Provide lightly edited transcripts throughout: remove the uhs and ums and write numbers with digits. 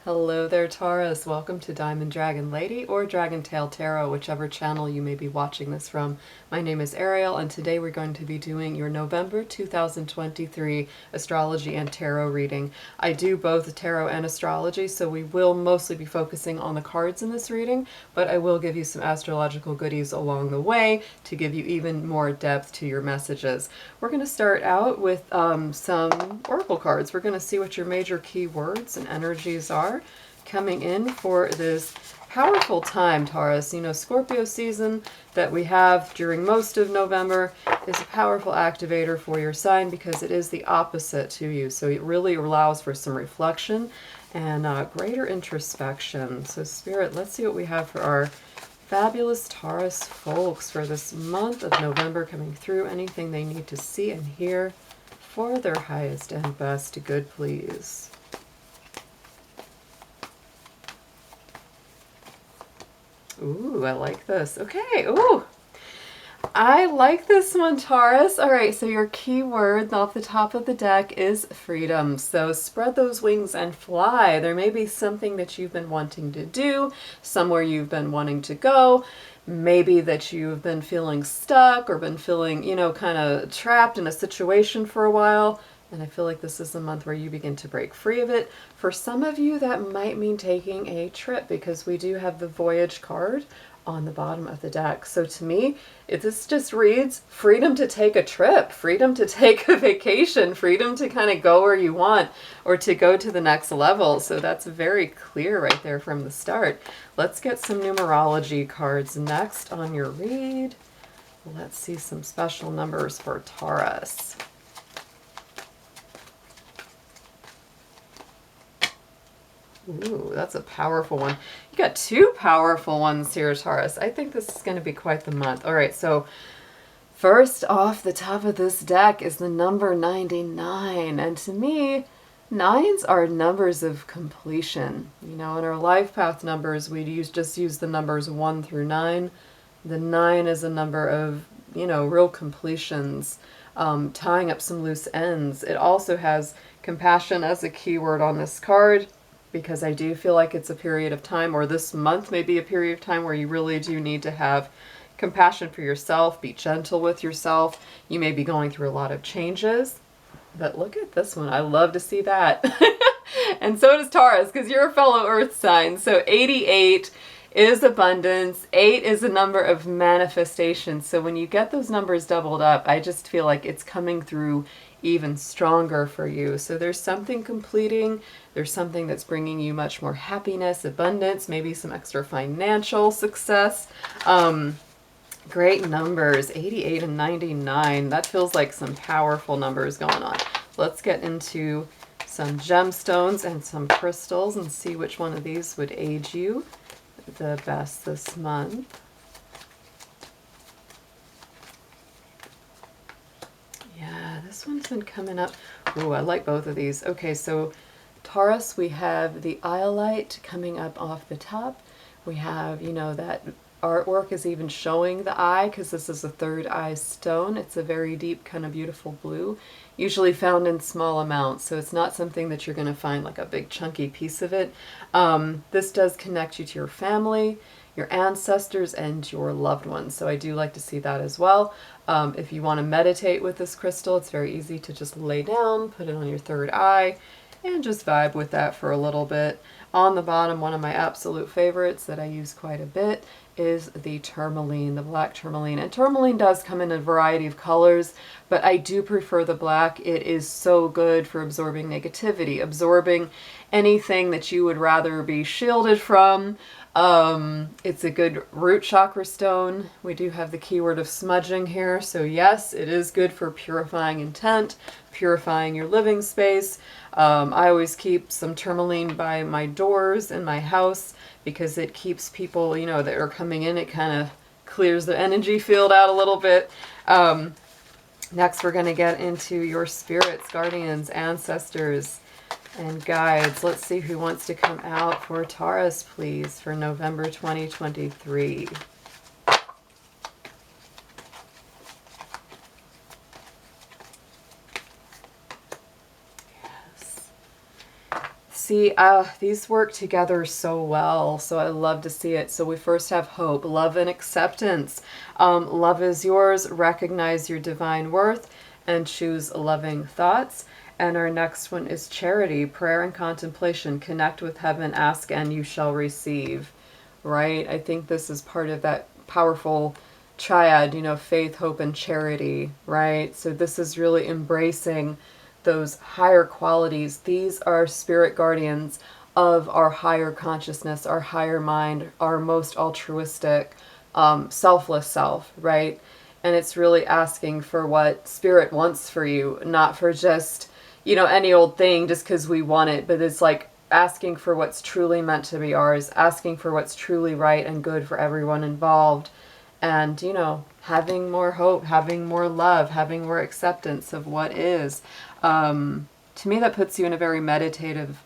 Hello there, Taurus. Welcome to Diamond Dragon Lady or Dragon Tail Tarot, whichever channel you may be watching this from. My name is Ariel, and today we're going to be doing your November 2023 astrology and tarot reading. I do both tarot and astrology, so we will mostly be focusing on the cards in this reading, but I will give you some astrological goodies along the way to give you even more depth to your messages. We're going to start out with some oracle cards. We're going to see what your major key words and energies are coming in for this powerful time, Taurus. You know, Scorpio season that we have during most of November is a powerful activator for your sign because it is the opposite to you. So it really allows for some reflection and greater introspection. So Spirit, let's see what we have for our fabulous Taurus folks for this month of November coming through. Anything they need to see and hear for their highest and best good, please. Ooh, I like this. Okay, ooh. I like this one, Taurus. All right, so your key word off the top of the deck is freedom. So spread those wings and fly. There may be something that you've been wanting to do, somewhere you've been wanting to go. Maybe that you've been feeling stuck or been feeling, you know, kind of trapped in a situation for a while. And I feel like this is the month where you begin to break free of it. For some of you, that might mean taking a trip because we do have the voyage card on the bottom of the deck. So to me, this just reads freedom to take a trip, freedom to take a vacation, freedom to kind of go where you want or to go to the next level. So that's very clear right there from the start. Let's get some numerology cards next on your read. Let's see some special numbers for Taurus. Ooh, that's a powerful one. You got two powerful ones here, Taurus. I think this is going to be quite the month. All right, so first off the top of this deck is the number 99. And to me, nines are numbers of completion. You know, in our life path numbers, we just use the numbers 1 through 9. The 9 is a number of, you know, real completions, tying up some loose ends. It also has compassion as a keyword on this card, because I do feel like it's a period of time, or this month may be a period of time where you really do need to have compassion for yourself, be gentle with yourself. You may be going through a lot of changes, but look at this one. I love to see that. And so does Taurus, because you're a fellow earth sign. So 88 is abundance. 8 is a number of manifestation. So when you get those numbers doubled up, I just feel like it's coming through even stronger for you. So there's something completing. There's something that's bringing you much more happiness, abundance, maybe some extra financial success. Great numbers, 88 and 99. That feels like some powerful numbers going on. Let's get into some gemstones and some crystals and see which one of these would aid you the best this month. Yeah, this one's been coming up. Ooh, I like both of these. Okay, so Taurus, we have the iolite coming up off the top. We have, you know, that artwork is even showing the eye because this is a third eye stone. It's a very deep, kind of beautiful blue, usually found in small amounts. So it's not something that you're going to find like a big chunky piece of it. This does connect you to your family, your ancestors, and your loved ones. So I do like to see that as well. If you want to meditate with this crystal, it's very easy to just lay down, put it on your third eye, and just vibe with that for a little bit. On the bottom, one of my absolute favorites that I use quite a bit is the tourmaline, the black tourmaline. And tourmaline does come in a variety of colors, but I do prefer the black. It is so good for absorbing negativity, absorbing anything that you would rather be shielded from. It's a good root chakra stone. We do have the keyword of smudging here. So yes, it is good for purifying intent, purifying your living space. I always keep some tourmaline by my doors in my house because it keeps people, you know, that are coming in, it kind of clears the energy field out a little bit. Next, we're going to get into your spirits, guardians, ancestors, and guides. Let's see who wants to come out for Taurus, please, for November 2023. see, these work together so well, so I love to see it. So we first have hope, love and acceptance. Love is yours, recognize your divine worth, and choose loving thoughts. And our next one is charity, prayer and contemplation. Connect with heaven, ask and you shall receive. Right? I think this is part of that powerful triad, faith, hope, and charity, right? So this is really embracing those higher qualities. These are spirit guardians of our higher consciousness, our higher mind, our most altruistic, selfless self, right? And it's really asking for what spirit wants for you, not for just, any old thing just because we want it, but it's like asking for what's truly meant to be ours, asking for what's truly right and good for everyone involved. And, having more hope, having more love, having more acceptance of what is. To me, that puts you in a very meditative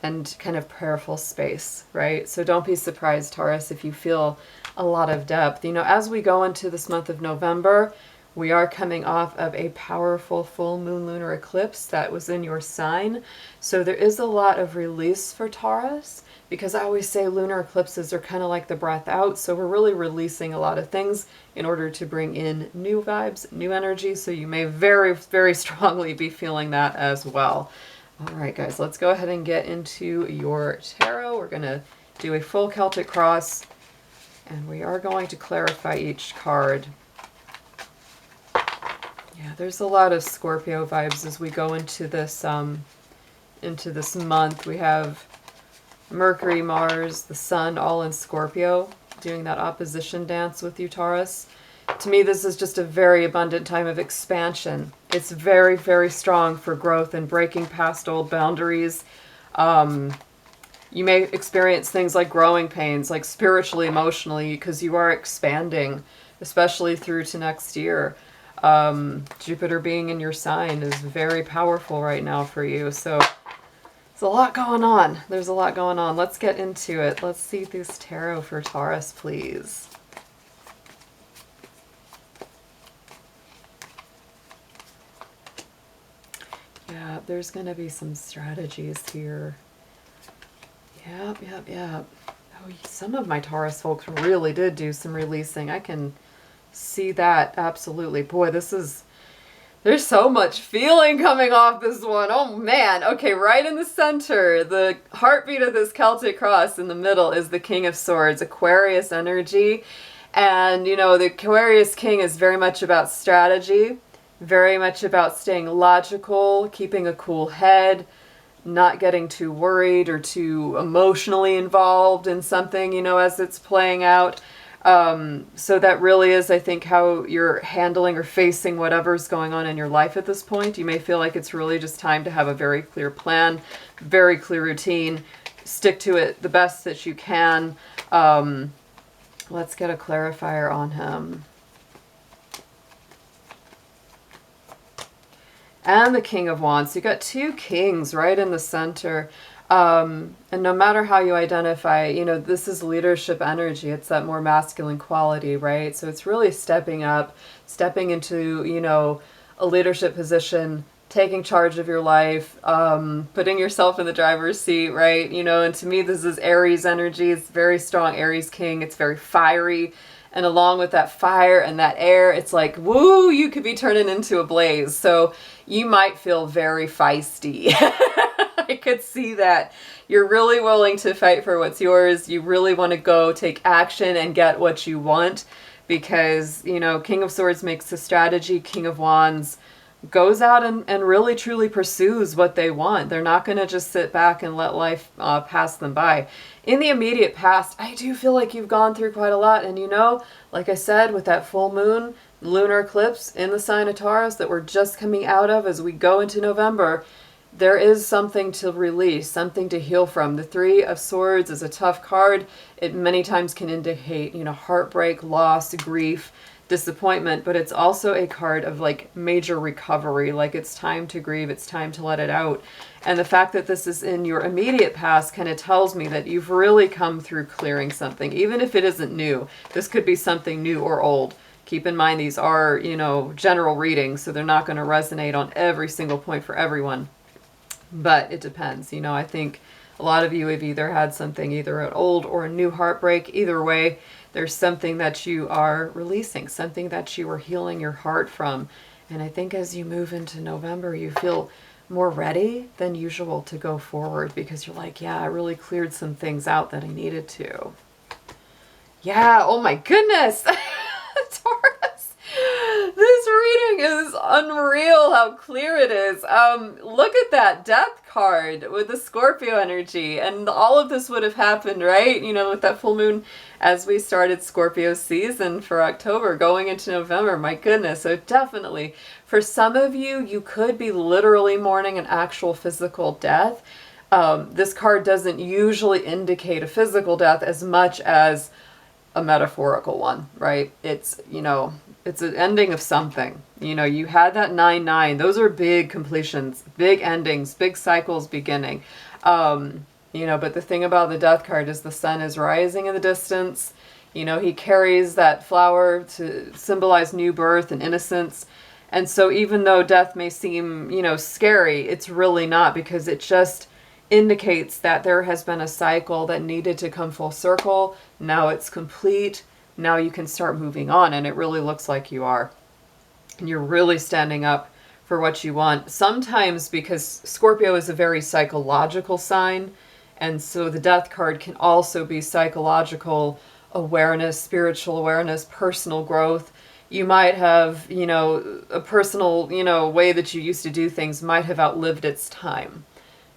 and kind of prayerful space, right? So don't be surprised, Taurus, if you feel a lot of depth. As we go into this month of November, we are coming off of a powerful full moon lunar eclipse that was in your sign. So there is a lot of release for Taurus, because I always say lunar eclipses are kind of like the breath out. So we're really releasing a lot of things in order to bring in new vibes, new energy. So you may very, very strongly be feeling that as well. All right, guys, let's go ahead and get into your tarot. We're going to do a full Celtic cross, and we are going to clarify each card. Yeah, there's a lot of Scorpio vibes as we go into this month. We have Mercury, Mars, the Sun, all in Scorpio, doing that opposition dance with you, Taurus. To me, this is just a very abundant time of expansion. It's very, very strong for growth and breaking past old boundaries. You may experience things like growing pains, like spiritually, emotionally, because you are expanding, especially through to next year. Jupiter being in your sign is very powerful right now for you. So there's a lot going on. There's a lot going on. Let's get into it. Let's see this tarot for Taurus, please. Yeah, there's going to be some strategies here. Yep. Oh, some of my Taurus folks really did do some releasing. I can see that, absolutely. Boy, there's so much feeling coming off this one. Oh man. Okay, right in the center, the heartbeat of this Celtic cross in the middle is the King of Swords, Aquarius energy. And, the Aquarius King is very much about strategy, very much about staying logical, keeping a cool head, not getting too worried or too emotionally involved in something, as it's playing out. So that really is, I think, how you're handling or facing whatever's going on in your life at this point. You may feel like it's really just time to have a very clear plan, very clear routine, stick to it the best that you can. Let's get a clarifier on him. And the King of Wands. You got two kings right in the center. And no matter how you identify, this is leadership energy. It's that more masculine quality, right? So it's really stepping up, stepping into, a leadership position, taking charge of your life, putting yourself in the driver's seat, right? And to me, this is Aries energy. It's very strong Aries king. It's very fiery. And along with that fire and that air, it's like, woo, you could be turning into a blaze. So you might feel very feisty. I could see that. You're really willing to fight for what's yours. You really want to go take action and get what you want, because, King of Swords makes the strategy. King of Wands goes out and really truly pursues what they want. They're not going to just sit back and let life pass them by. In the immediate past, I do feel like you've gone through quite a lot. And like I said, with that full moon, lunar eclipse in the sign of Taurus that we're just coming out of as we go into November, there is something to release, something to heal from. The Three of Swords is a tough card. It many times can indicate, heartbreak, loss, grief, disappointment, but it's also a card of like major recovery. Like it's time to grieve, it's time to let it out. And the fact that this is in your immediate past kind of tells me that you've really come through clearing something, even if it isn't new. This could be something new or old. Keep in mind, these are, general readings, so they're not going to resonate on every single point for everyone. But it depends. I think A lot of you have either had something, either an old or a new heartbreak. Either way, there's something that you are releasing, something that you are healing your heart from. And I think as you move into November, you feel more ready than usual to go forward because you're like, yeah, I really cleared some things out that I needed to. Yeah, oh my goodness. Taurus, this reading is unreal how clear it is. Look at that death card with the Scorpio energy, and all of this would have happened, right? You know, with that full moon as we started Scorpio season for October, going into November. My goodness. So definitely, for some of you, you could be literally mourning an actual physical death. This card doesn't usually indicate a physical death as much as a metaphorical one, right? It's, you know, it's an ending of something. You know, you had that 9-9. Those are big completions, big endings, big cycles beginning. You know, but the thing about the death card is the sun is rising in the distance. You know, he carries that flower to symbolize new birth and innocence. And so even though death may seem, you know, scary, it's really not, because it just indicates that there has been a cycle that needed to come full circle. Now it's complete. Now you can start moving on, and it really looks like you are. And you're really standing up for what you want. Sometimes, because Scorpio is a very psychological sign, and so the death card can also be psychological awareness, spiritual awareness, personal growth. You might have, you know, a personal, you know, way that you used to do things might have outlived its time.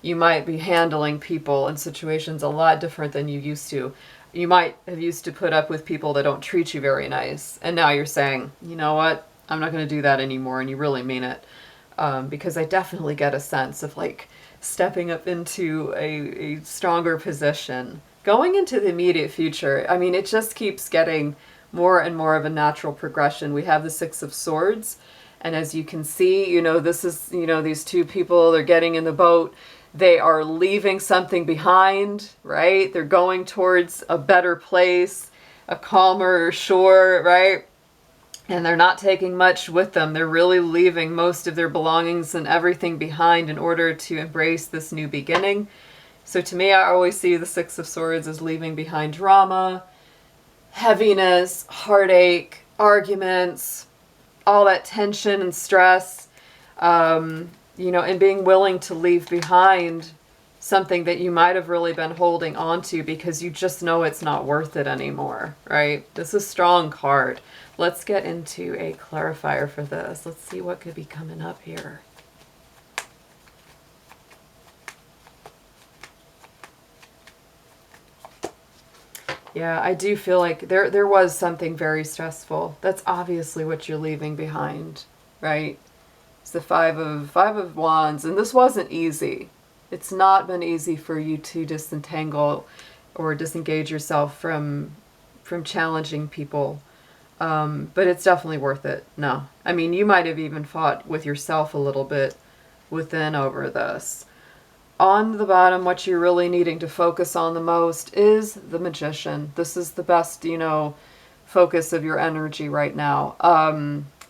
You might be handling people and situations a lot different than you used to. You might have used to put up with people that don't treat you very nice. And now you're saying, you know what, I'm not going to do that anymore. And you really mean it. Because I definitely get a sense of like stepping up into a stronger position. Going into the immediate future, I mean, it just keeps getting more and more of a natural progression. We have the Six of Swords. And as you can see, you know, this is, you know, these two people, they're getting in the boat. They are leaving something behind, right? They're going towards a better place, a calmer shore, right? And they're not taking much with them. They're really leaving most of their belongings and everything behind in order to embrace this new beginning. So to me, I always see the Six of Swords as leaving behind drama, heaviness, heartache, arguments, all that tension and stress. You know, and being willing to leave behind something that you might have really been holding on to because you just know it's not worth it anymore, right? This is a strong card. Let's get into a clarifier for this. Let's see what could be coming up here. Yeah, I do feel like there was something very stressful. That's obviously what you're leaving behind, right? It's the Five of Wands, and this wasn't easy. It's not been easy for you to disentangle or disengage yourself from challenging people, but it's definitely worth it. No, I mean, you might have even fought with yourself a little bit within over this. On the bottom, what you're really needing to focus on the most is the Magician. This is the best, you know, focus of your energy right now.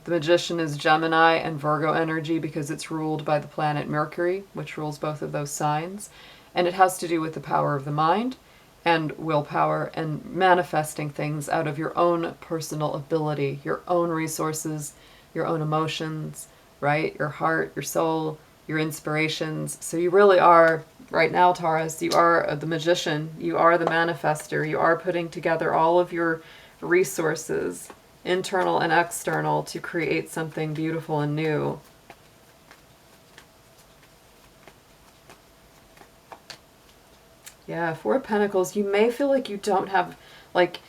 The Magician is Gemini and Virgo energy because it's ruled by the planet Mercury, which rules both of those signs. And it has to do with the power of the mind and willpower and manifesting things out of your own personal ability, your own resources, your own emotions, right? Your heart, your soul, your inspirations. So you really are, right now, Taurus, you are the Magician. You are the manifester. You are putting together all of your resources, internal and external, to create something beautiful and new. Yeah, Four of Pentacles, you may feel like you don't have like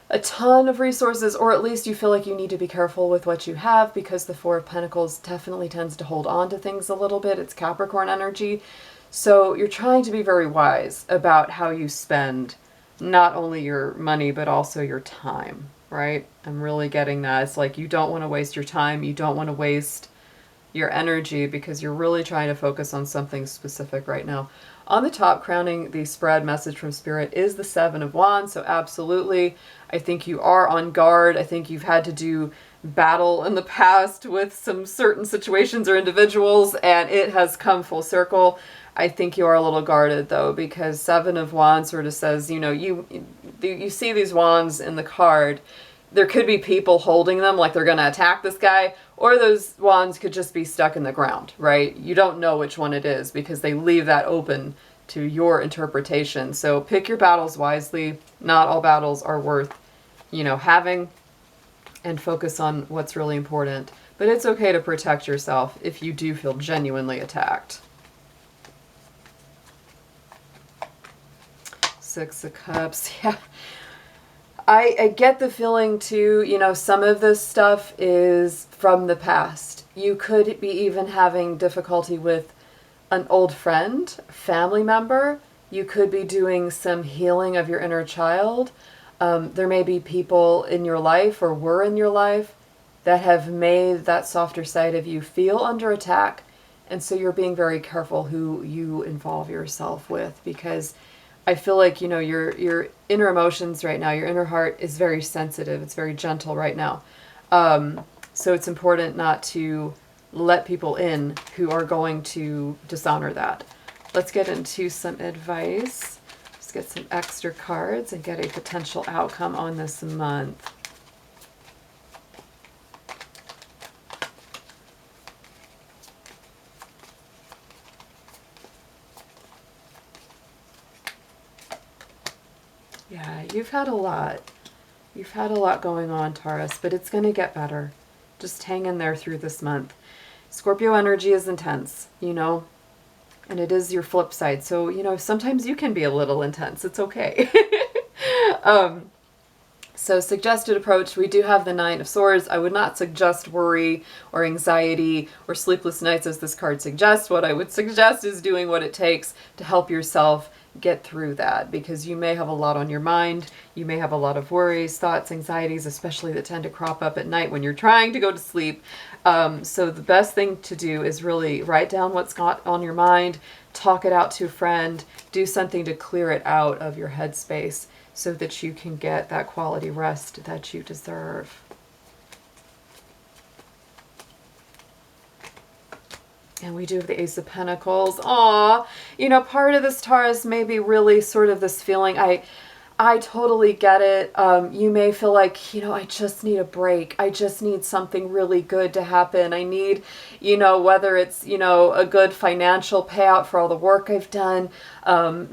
a ton of resources, or at least you feel like you need to be careful with what you have because the Four of Pentacles definitely tends to hold on to things a little bit. It's Capricorn energy. So you're trying to be very wise about how you spend not only your money, but also your time. Right? I'm really getting that. It's like you don't want to waste your time. You don't want to waste your energy because you're really trying to focus on something specific right now. On the top, crowning the spread message from Spirit, is the Seven of Wands. So absolutely, I think you are on guard. I think you've had to do battle in the past with some certain situations or individuals, and it has come full circle. I think you are a little guarded though, because Seven of Wands sort of says, you see these wands in the card. There could be people holding them like they're going to attack this guy, or those wands could just be stuck in the ground, right? You don't know which one it is because they leave that open to your interpretation. So pick your battles wisely. Not all battles are worth, having, and focus on what's really important. But it's okay to protect yourself if you do feel genuinely attacked. Six of Cups, yeah. I get the feeling too, some of this stuff is from the past. You could be even having difficulty with an old friend, family member. You could be doing some healing of your inner child. There may be people in your life or were in your life that have made that softer side of you feel under attack. And so you're being very careful who you involve yourself with, because I feel like, your inner emotions right now, your inner heart is very sensitive. It's very gentle right now. So it's important not to let people in who are going to dishonor that. Let's get into some advice. Let's get some extra cards and get a potential outcome on this month. Yeah, you've had a lot. You've had a lot going on, Taurus, but it's going to get better. Just hang in there through this month. Scorpio energy is intense, and it is your flip side. So, sometimes you can be a little intense. It's okay. So suggested approach, we do have the Nine of Swords. I would not suggest worry or anxiety or sleepless nights as this card suggests. What I would suggest is doing what it takes to help yourself get through that, because you may have a lot on your mind. You may have a lot of worries, thoughts, anxieties, especially that tend to crop up at night when you're trying to go to sleep. So the best thing to do is really write down what's got on your mind, talk it out to a friend, do something to clear it out of your headspace so that you can get that quality rest that you deserve. And we do have the Ace of Pentacles. Aw, part of this, Taurus, may be really sort of this feeling. I totally get it. You may feel like, I just need a break. I just need something really good to happen. I need, whether it's, a good financial payout for all the work I've done,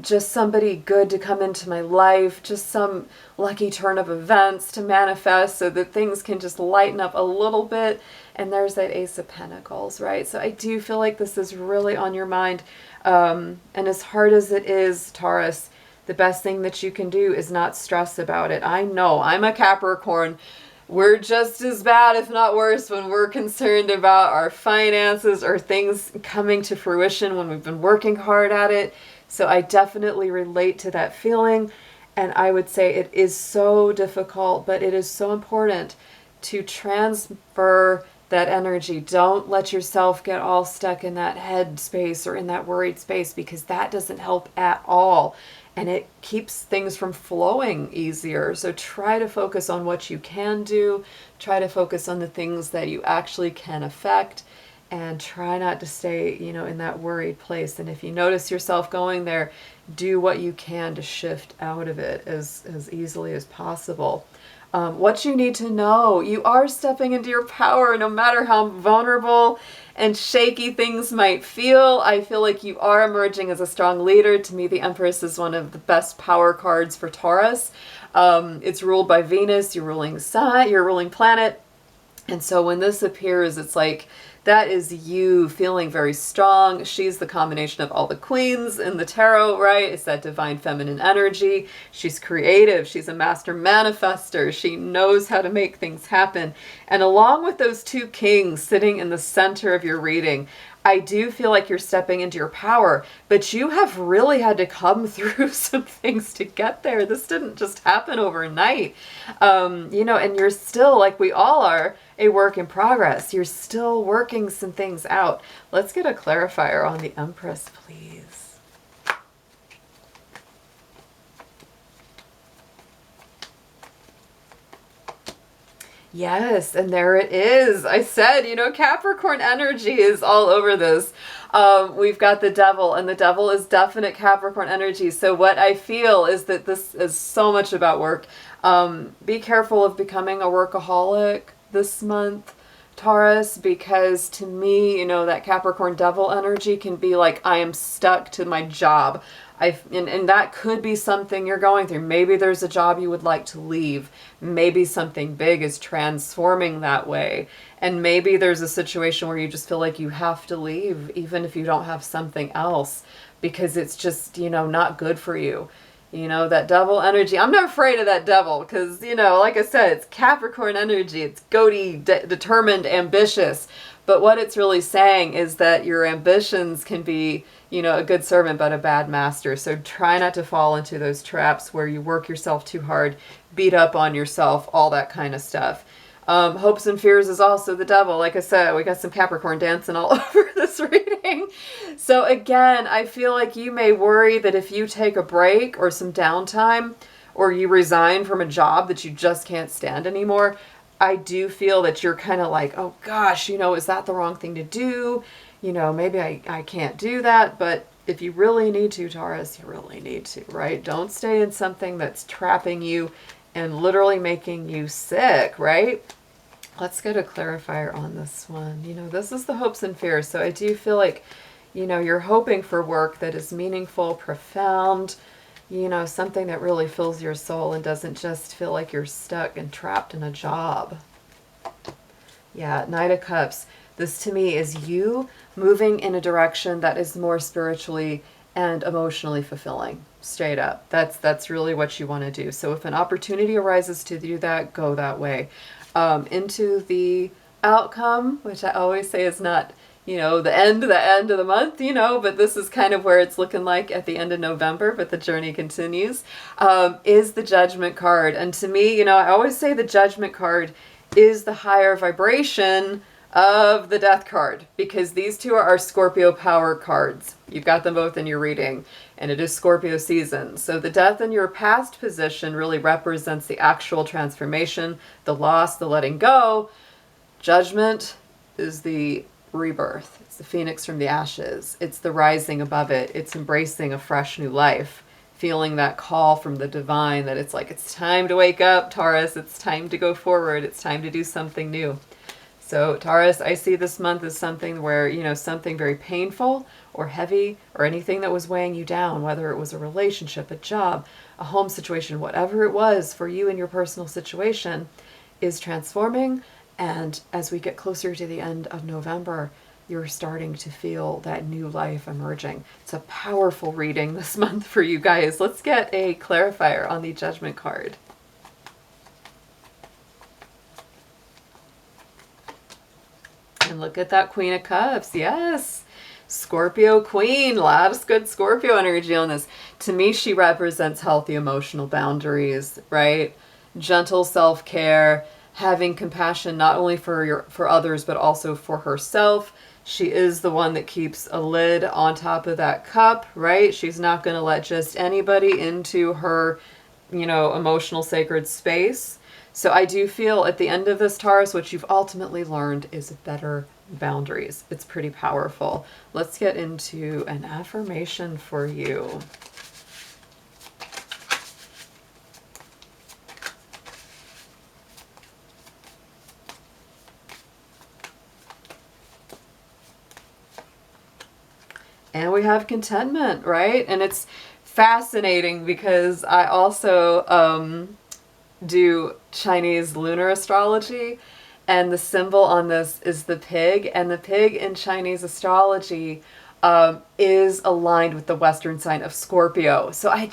just somebody good to come into my life, just some lucky turn of events to manifest so that things can just lighten up a little bit. And there's that Ace of Pentacles, right? So I do feel like this is really on your mind. And as hard as it is, Taurus, the best thing that you can do is not stress about it. I know, I'm a Capricorn. We're just as bad, if not worse, when we're concerned about our finances or things coming to fruition when we've been working hard at it. So I definitely relate to that feeling. And I would say it is so difficult, but it is so important to transfer that energy. Don't let yourself get all stuck in that head space or in that worried space, because that doesn't help at all. And it keeps things from flowing easier. So try to focus on what you can do. Try to focus on the things that you actually can affect. And try not to stay, in that worried place. And if you notice yourself going there, do what you can to shift out of it as easily as possible. What you need to know, you are stepping into your power no matter how vulnerable and shaky things might feel. I feel like you are emerging as a strong leader. To me, the Empress is one of the best power cards for Taurus. It's ruled by Venus, your ruling sign, your ruling planet. And so when this appears, it's like, that is you feeling very strong. She's the combination of all the queens in the tarot, right? It's that divine feminine energy. She's creative. She's a master manifester. She knows how to make things happen. And along with those two kings sitting in the center of your reading, I do feel like you're stepping into your power, but you have really had to come through some things to get there. This didn't just happen overnight. And you're still, like we all are, a work in progress. You're still working some things out. Let's get a clarifier on the Empress, please. Yes, and there it is. I said, Capricorn energy is all over this. We've got the devil, and the devil is definite Capricorn energy. So what I feel is that this is so much about work. Be careful of becoming a workaholic this month, Taurus, because to me, that Capricorn devil energy can be like, I am stuck to my job. And that could be something you're going through. Maybe there's a job you would like to leave. Maybe something big is transforming that way. And maybe there's a situation where you just feel like you have to leave, even if you don't have something else, because it's just, not good for you. That devil energy. I'm not afraid of that devil because, like I said, it's Capricorn energy. It's goaty, determined, ambitious. But what it's really saying is that your ambitions can be, a good servant but a bad master. So try not to fall into those traps where you work yourself too hard, beat up on yourself, all that kind of stuff. Hopes and fears is also the devil. Like I said, we got some Capricorn dancing all over this reading. So again, I feel like you may worry that if you take a break or some downtime, or you resign from a job that you just can't stand anymore, I do feel that you're kind of like, oh gosh, is that the wrong thing to do? Maybe I can't do that. But if you really need to, Taurus, you really need to, right? Don't stay in something that's trapping you and literally making you sick, right? Let's get a clarifier on this one. This is the hopes and fears. So I do feel like, you're hoping for work that is meaningful, profound, something that really fills your soul and doesn't just feel like you're stuck and trapped in a job. Yeah, Knight of Cups. This to me is you moving in a direction that is more spiritually and emotionally fulfilling. Straight up. That's really what you want to do. So if an opportunity arises to do that, go that way. Into the outcome, which I always say is not, the end of the month, but this is kind of where it's looking like at the end of November, but the journey continues, is the Judgment card. And to me, I always say the Judgment card is the higher vibration of the Death card, because these two are our Scorpio power cards. You've got them both in your reading, and it is Scorpio season. So the Death in your past position really represents the actual transformation, the loss, the letting go. Judgment is the rebirth. It's the phoenix from the ashes. It's the rising above it. It's embracing a fresh new life, feeling that call from the divine that it's like, it's time to wake up, Taurus. It's time to go forward. It's time to do something new. So Taurus, I see this month as something where, something very painful or heavy or anything that was weighing you down, whether it was a relationship, a job, a home situation, whatever it was for you in your personal situation, is transforming. And as we get closer to the end of November, you're starting to feel that new life emerging. It's a powerful reading this month for you guys. Let's get a clarifier on the Judgment card. And look at that Queen of Cups. Yes. Scorpio Queen. Lots of good Scorpio energy on this. To me, she represents healthy emotional boundaries, right? Gentle self-care, having compassion not only for others, but also for herself. She is the one that keeps a lid on top of that cup, right? She's not going to let just anybody into her, emotional sacred space. So I do feel at the end of this, Taurus, what you've ultimately learned is better boundaries. It's pretty powerful. Let's get into an affirmation for you. And we have contentment, right? And it's fascinating because I also do Chinese lunar astrology, and the symbol on this is the pig, and the pig in Chinese astrology is aligned with the Western sign of Scorpio. So I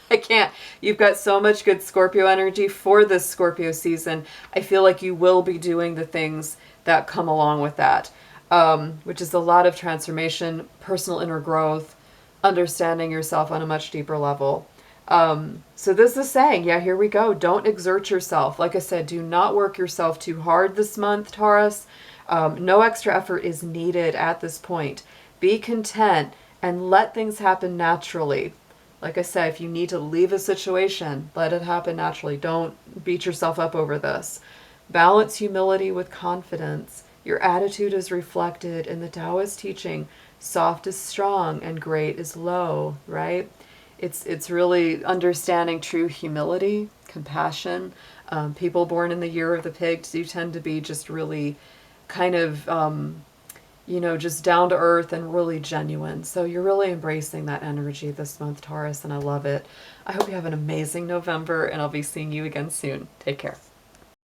can't. You've got so much good Scorpio energy for this Scorpio season. I feel like you will be doing the things that come along with that, which is a lot of transformation, personal inner growth, understanding yourself on a much deeper level. So this is saying, yeah, here we go. Don't exert yourself. Like I said, do not work yourself too hard this month, Taurus. No extra effort is needed at this point. Be content and let things happen naturally. Like I said, if you need to leave a situation, let it happen naturally. Don't beat yourself up over this. Balance humility with confidence. Your attitude is reflected in the Taoist teaching. Soft is strong and great is low, right? It's really understanding true humility, compassion. People born in the year of the pig do tend to be just really kind of, just down to earth and really genuine. So you're really embracing that energy this month, Taurus, and I love it. I hope you have an amazing November, and I'll be seeing you again soon. Take care.